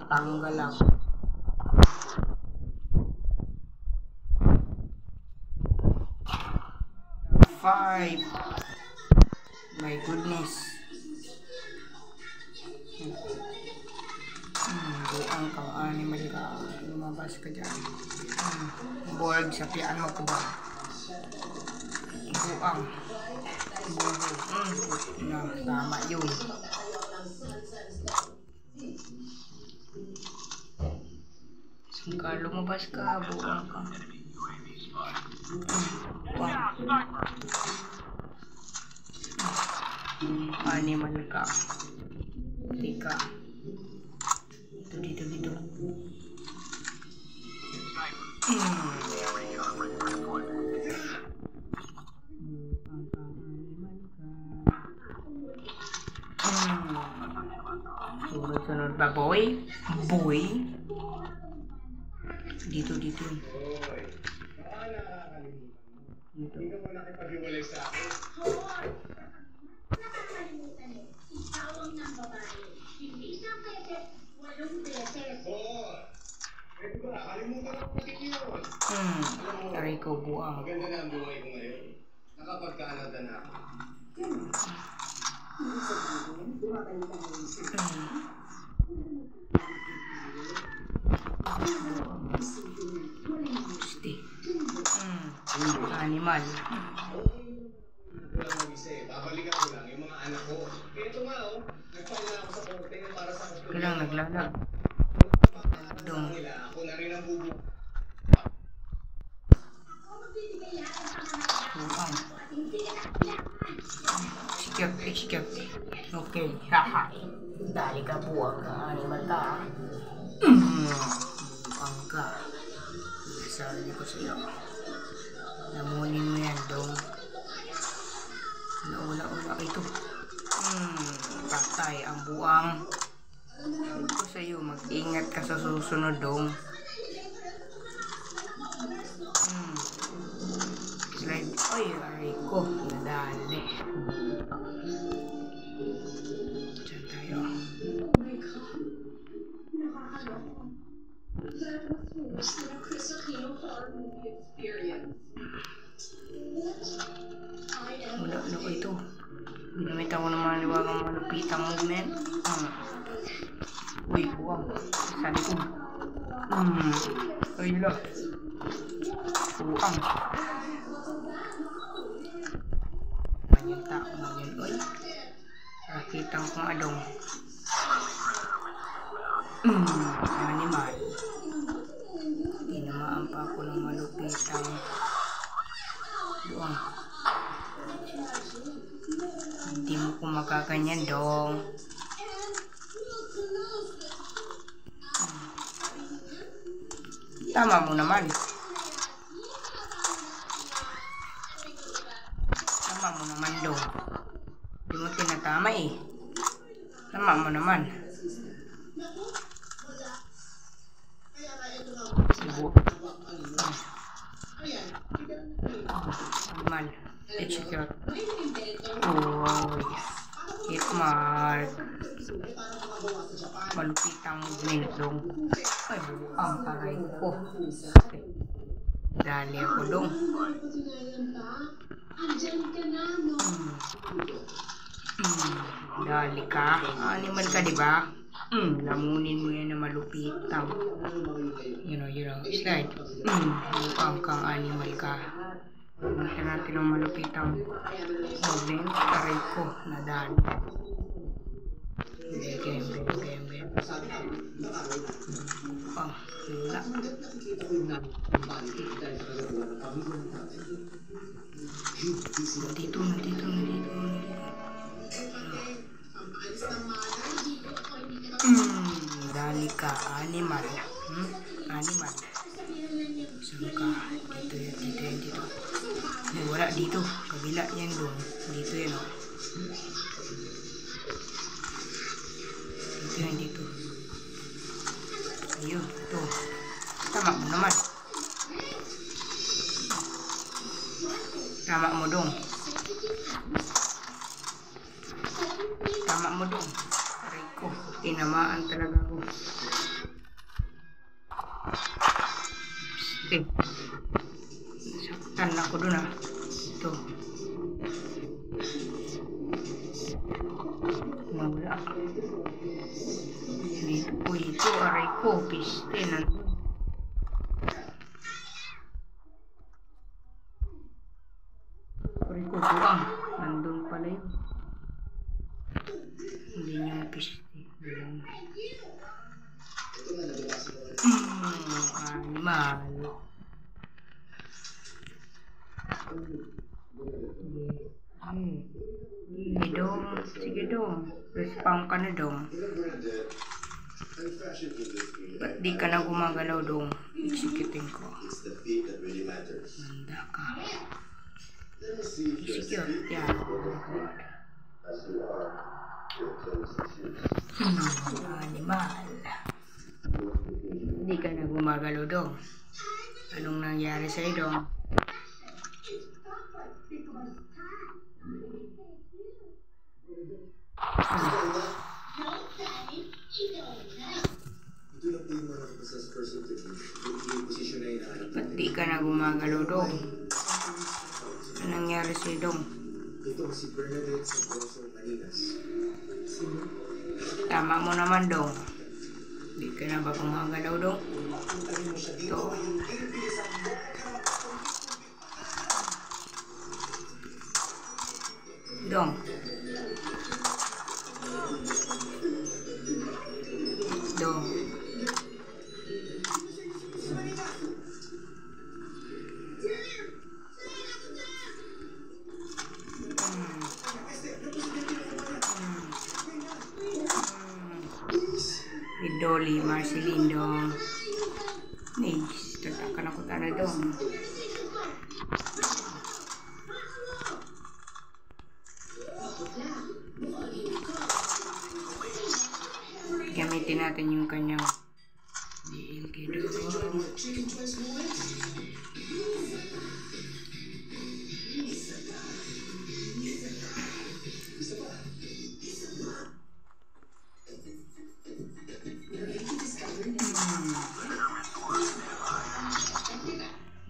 Tanggal lang. Five. My goodness. Buang kang animal ka. Lumabas ka dyan. Borg, sapian mo ko ba? Buang. Tama yun. Sangka lumabas ka, buang ka. Animal ka. Tika. Dito. Sunod ba, boy? Boy? Dito. Hindi ka mo nakipag-iwalay sa akin. Nakakalimutan eh. Ikaw ang nambabae. Hindi isang beses, 8 beses. Oo. Pwede ba? Kalimutan ako kasi yun. Taray ko buang. Maganda na ang buhay ko ngayon. Nakapagka-Canada na ako. Hindi sabihin, bumabalik ka na rin siya. Animal. Wala mag-isa eh. Babalikan ko lang yung mga anak ko. Kaya ito nga oh. Nag-file na ako sa korte para sa hospital. Kailang naglalag. Dong. Ako na rin ang bubu. Buang. Sikap. Okay. Haha. Dali ka buang ka. Animal ka. Buang ka. Sabi ko sa'yo. Namunin mo yan, dong. Naula ito. Patay ang buang. Sabi ko sa'yo, mag-ingat ka sa susunod, dong. Slide. Ay, aray ko. Nadali. Diyan tayo. Wala ko ito. Ginamitan ko ng mga liwagang malupitang movement. Uy, buwang. Sa likod. Ay, lang. Buwang. Manyan tao na yun. Uy. Rakitang kong adong. Animal. Tinamaan pa ako ng malupitang buwang. Hindi mo ko makaganyan, dong. Tama mo naman. Dong. Hindi mo tinatama eh. Tama mo naman. Sibo. Animal. Execute. Uy. Hit mark. Malupit ang movement dong. Ay, ang taray ko. Dali ako dong. Dali ka. Animal ka, diba? Lamunin mo yan na malupitang. You know, slide. Mukhang kang animal ka. Nakita natin ang malupitang movement. Taray ko, nadali. Gembe. Oh, wala. Dito. Dali ka, animal. Animal. Saan ka? Dito. Wala dito. Kabila yan dong. Dito yan o. Dito. Ayun, ito. Tama mo naman. Tama mo dong. Aray ko, tinamaan talaga ko. Saktan ako dun ah. Ito. Wala. Ito, aray ko, piste na. Aray ko, buang. Nandun pala yun. Hindi niya piste. Animal. Sige dong. Respawn ka na dong. Ba't di ka na gumagalaw dong? Executing ko. Manda ka. Execute. Yan. Animal. Di ka na gumagalaw dong. Anong nangyari sa'yo dong? Ba't di ka na gumagalaw dong? Anong nangyari sa'yo dong? Tama mo naman dong. Di ka na ba gumagalaw dong? Ito. Dong. Dolly, Marceline dong. Nice. Tatakan ako tana dong. Gamitin natin yung kanyang DLK dong.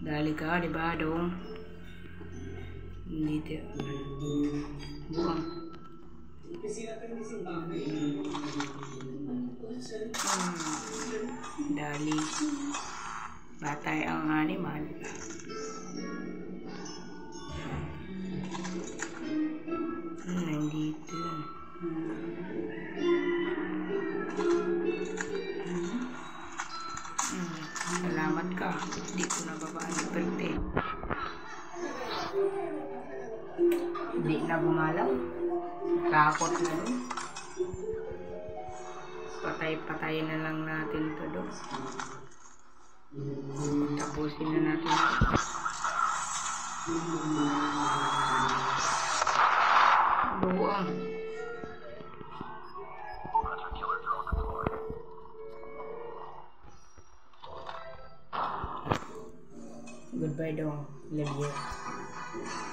Dali ka, diba dong? Dito. Buang. Dali. Batay ang animal. Nandito. Salamat ka. Hindi ko nababaan yung perte. Hindi na gumalaw. Takot na doon. Patay-patayin na lang natin ito doon. Tapusin na natin ito. Doang. Goodbye dong. Love you.